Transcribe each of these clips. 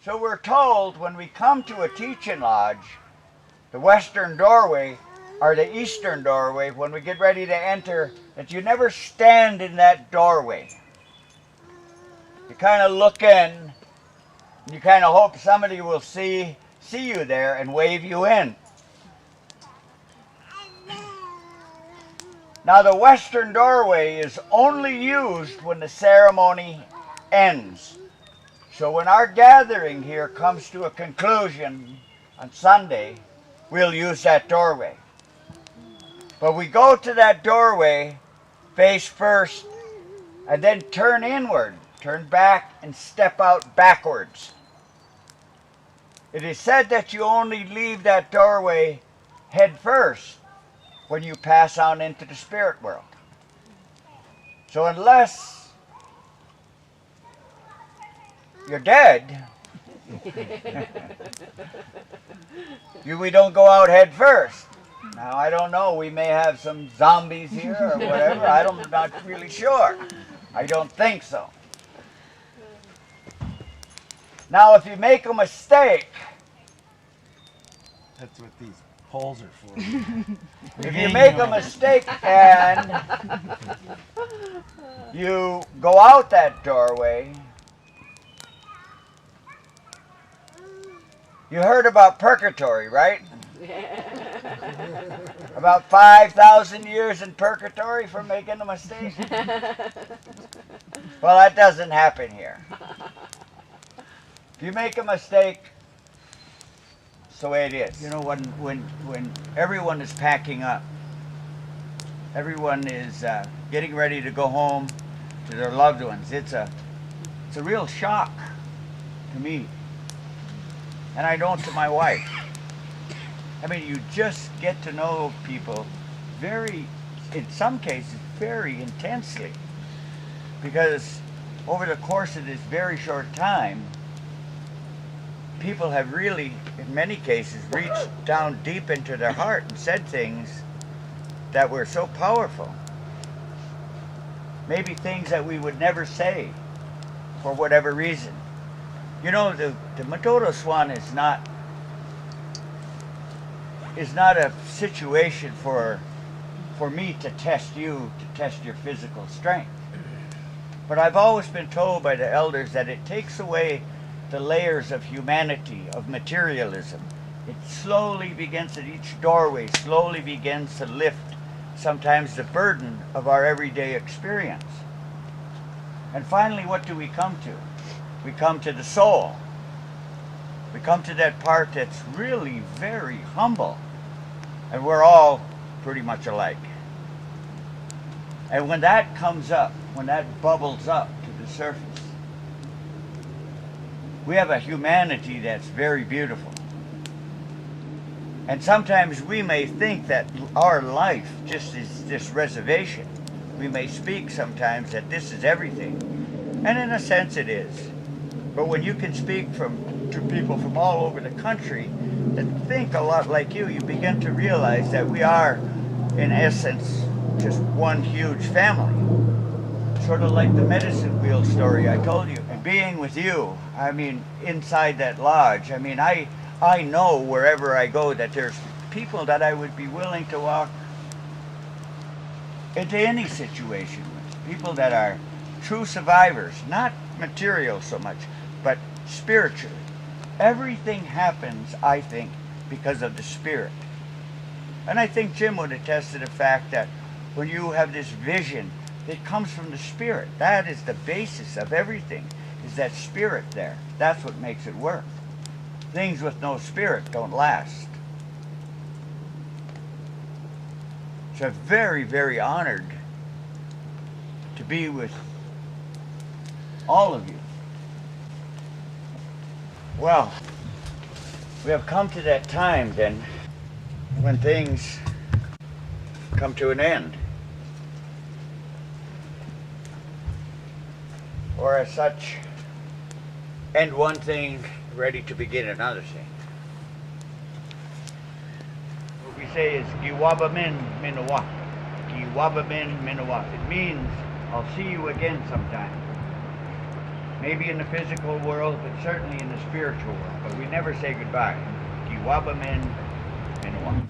So we're told when we come to a teaching lodge, the western doorway or the eastern doorway, when we get ready to enter, that you never stand in that doorway. You kind of look in, and you kind of hope somebody will see you there and wave you in. Now the western doorway is only used when the ceremony ends. So when our gathering here comes to a conclusion on Sunday, we'll use that doorway. But we go to that doorway, face first, and then turn inward, turn back, and step out backwards. It is said that you only leave that doorway head first when you pass on into the spirit world. So unless you're dead, we don't go out head first. Now, I don't know, we may have some zombies here or whatever. I'm not really sure. I don't think so. Now, if you make a mistake, that's what these poles are for. If you make a mistake and you go out that doorway, you heard about purgatory, right? About 5,000 years in purgatory for making a mistake? Well, that doesn't happen here. If you make a mistake, it's the way it is. You know, when everyone is packing up, everyone is getting ready to go home to their loved ones, it's a real shock to me. And I know to my wife. I mean, you just get to know people very, in some cases, very intensely. Because over the course of this very short time, people have really, in many cases, reached down deep into their heart and said things that were so powerful. Maybe things that we would never say for whatever reason. You know, the Matoto Swan is not a situation for me to test you, to test your physical strength. But I've always been told by the elders that it takes away the layers of humanity, of materialism. It slowly begins at each doorway, slowly begins to lift sometimes the burden of our everyday experience. And finally, what do we come to? We come to the soul. We come to that part that's really very humble. And we're all pretty much alike. And when that comes up, when that bubbles up to the surface, we have a humanity that's very beautiful. And sometimes we may think that our life just is this reservation. We may speak sometimes that this is everything. And in a sense it is. But when you can speak to people from all over the country that think a lot like you, you begin to realize that we are, in essence, just one huge family. Sort of like the medicine wheel story I told you. And being with you, I mean, inside that lodge, I mean, I know wherever I go that there's people that I would be willing to walk into any situation with. People that are true survivors, not material so much, but spiritually. Everything happens, I think, because of the spirit. And I think Jim would attest to the fact that when you have this vision, it comes from the spirit. That is the basis of everything, is that spirit there. That's what makes it work. Things with no spirit don't last. So I'm very, very honored to be with all of you. Well, we have come to that time then when things come to an end. Or as such, end one thing, ready to begin another thing. What we say is Giwabamin Minawa. Giwabamin Minawa. It means I'll see you again sometime. maybe in the physical world, but certainly in the spiritual world. But we never say goodbye. Kiwabamin, Minuwa.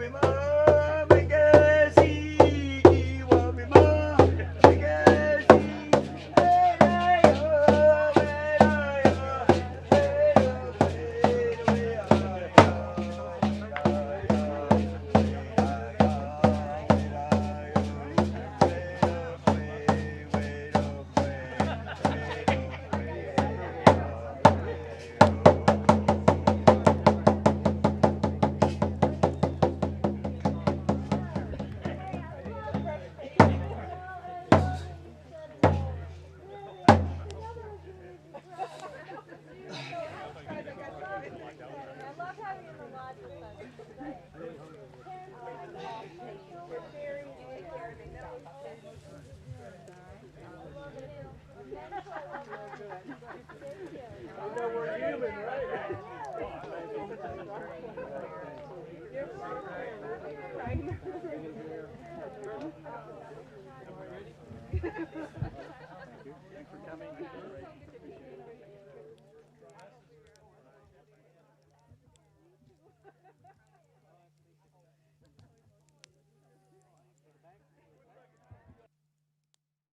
Thank you for coming.